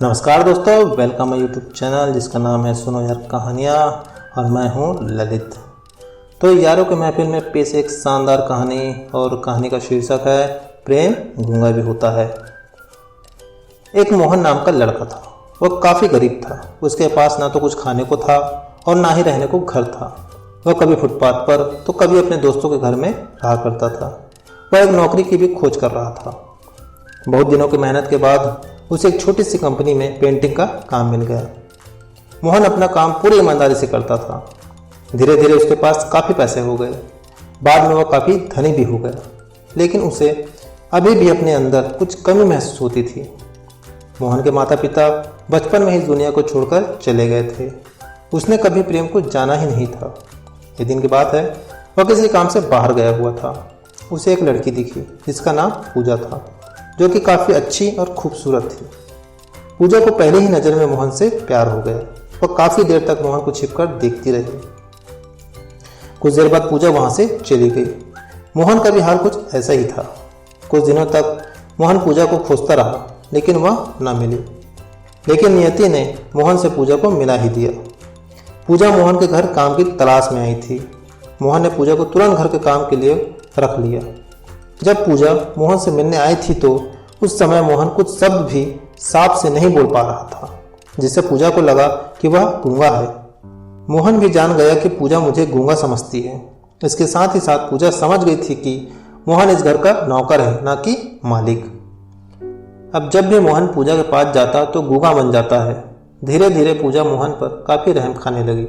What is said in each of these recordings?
नमस्कार दोस्तों, welcome my YouTube channel जिसका नाम है सुनो यार कहानियाँ और मैं हूँ ललित। तो यारों के महफिल में पेश एक शानदार कहानी और कहानी का शीर्षक है प्रेम गूंगा भी होता है। एक मोहन नाम का लड़का था। वह काफ़ी गरीब था। उसके पास ना तो कुछ खाने को था और ना ही रहने को घर था। वह कभी फुटपाथ पर तो कभी अपने दोस्तों के घर में रहा करता था। वह एक नौकरी की भी खोज कर रहा था। बहुत दिनों की मेहनत के बाद उसे एक छोटी सी कंपनी में पेंटिंग का काम मिल गया। मोहन अपना काम पूरी ईमानदारी से करता था। धीरे धीरे उसके पास काफ़ी पैसे हो गए। बाद में वह काफ़ी धनी भी हो गया, लेकिन उसे अभी भी अपने अंदर कुछ कमी महसूस होती थी। मोहन के माता पिता बचपन में ही दुनिया को छोड़कर चले गए थे। उसने कभी प्रेम को जाना ही नहीं था। एक दिन की बात है, वह किसी काम से बाहर गया हुआ था। उसे एक लड़की दिखी जिसका नाम पूजा था, जो कि काफ़ी अच्छी और खूबसूरत थी। पूजा को पहले ही नज़र में मोहन से प्यार हो गया। वह काफ़ी देर तक मोहन को छिपकर देखती रही। कुछ देर बाद पूजा वहाँ से चली गई। मोहन का भी हाल कुछ ऐसा ही था। कुछ दिनों तक मोहन पूजा को खोजता रहा, लेकिन वह न मिली। लेकिन नियति ने मोहन से पूजा को मिला ही दिया। पूजा मोहन के घर काम की तलाश में आई थी। मोहन ने पूजा को तुरंत घर के काम के लिए रख लिया। जब पूजा मोहन से मिलने आई थी तो उस समय मोहन कुछ शब्द भी साफ से नहीं बोल पा रहा था, जिससे पूजा को लगा कि वह गूंगा है। मोहन भी जान गया कि पूजा मुझे गूंगा समझती है। इसके साथ ही साथ पूजा समझ गई थी कि मोहन इस घर का नौकर है, ना कि मालिक। अब जब भी मोहन पूजा के पास जाता तो गूंगा बन जाता है। धीरे धीरे पूजा मोहन पर काफ़ी रहम खाने लगी।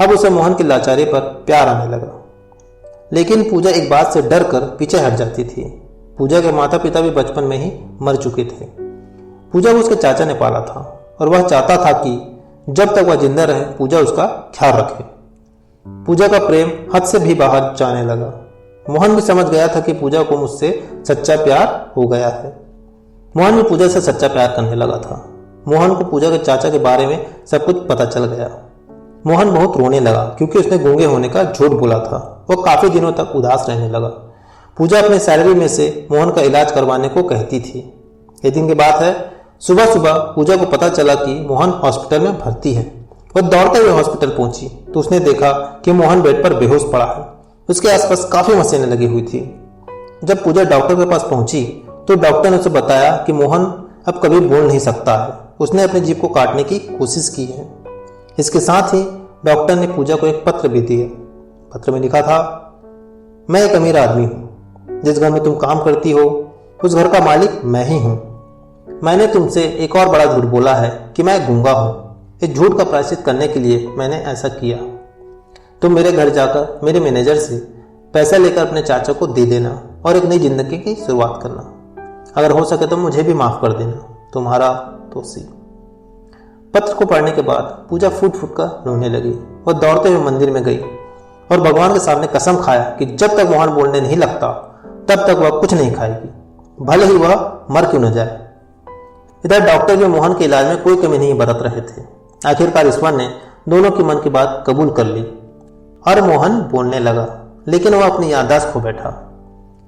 अब उसे मोहन की लाचारी पर प्यार आने लगा। लेकिन पूजा एक बात से डर कर पीछे हट जाती थी। पूजा के माता पिता भी बचपन में ही मर चुके थे। पूजा को उसके चाचा ने पाला था और वह चाहता था कि जब तक वह जिंदा रहे पूजा उसका ख्याल रखे। पूजा का प्रेम हद से भी बाहर जाने लगा। मोहन भी समझ गया था कि पूजा को मुझसे सच्चा प्यार हो गया है। मोहन भी पूजा से सच्चा प्यार करने लगा था। मोहन को पूजा के चाचा के बारे में सब कुछ पता चल गया। मोहन बहुत रोने लगा क्योंकि उसने गूंगे होने का झूठ बोला था। वह काफ़ी दिनों तक उदास रहने लगा। पूजा अपने सैलरी में से मोहन का इलाज करवाने को कहती थी। एक दिन की बात है, सुबह सुबह पूजा को पता चला कि मोहन हॉस्पिटल में भर्ती है। वह दौड़ते हुए हॉस्पिटल पहुंची तो उसने देखा कि मोहन बेड पर बेहोश पड़ा है। उसके आसपास काफ़ी मशीनें लगी हुई थी। जब पूजा डॉक्टर के पास पहुंची तो डॉक्टर ने उसे बताया कि मोहन अब कभी बोल नहीं सकता है। उसने अपनी जीभ को काटने की कोशिश की है। इसके साथ ही डॉक्टर ने पूजा को एक पत्र भी दिया। पत्र में लिखा था, मैं एक अमीर आदमी हूँ। जिस घर में तुम काम करती हो उस घर का मालिक मैं ही हूँ। मैंने तुमसे एक और बड़ा झूठ बोला है कि मैं गूंगा हूँ। इस झूठ का प्रायश्चित करने के लिए मैंने ऐसा किया। तुम मेरे घर जाकर मेरे मैनेजर से पैसा लेकर अपने चाचा को दे देना और एक नई जिंदगी की शुरुआत करना। अगर हो सके तो मुझे भी माफ़ कर देना। तुम्हारा तोसी। पत्र को पढ़ने के बाद पूजा फूट फूट कर रोने लगी। वह दौड़ते हुए मंदिर में गई और भगवान के सामने कसम खाया कि जब तक मोहन बोलने नहीं लगता तब तक वह कुछ नहीं खाएगी, भले ही वह मर क्यों न जाए। इधर डॉक्टर भी मोहन के इलाज में कोई कमी नहीं बरत रहे थे। आखिरकार ईश्वर ने दोनों की मन की बात कबूल कर ली और मोहन बोलने लगा, लेकिन वह अपनी याददाश्त खो बैठा।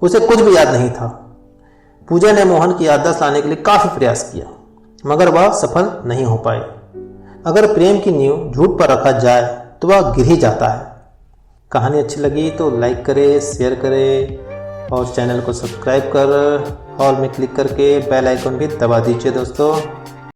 उसे कुछ भी याद नहीं था। पूजा ने मोहन की याददाश्त लाने के लिए काफ़ी प्रयास किया, मगर वह सफल नहीं हो पाए। अगर प्रेम की नींव झूठ पर रखा जाए तो वह गिर ही जाता है। कहानी अच्छी लगी तो लाइक करें, शेयर करें और चैनल को सब्सक्राइब कर ऑल में क्लिक करके बेल आइकन भी दबा दीजिए दोस्तों।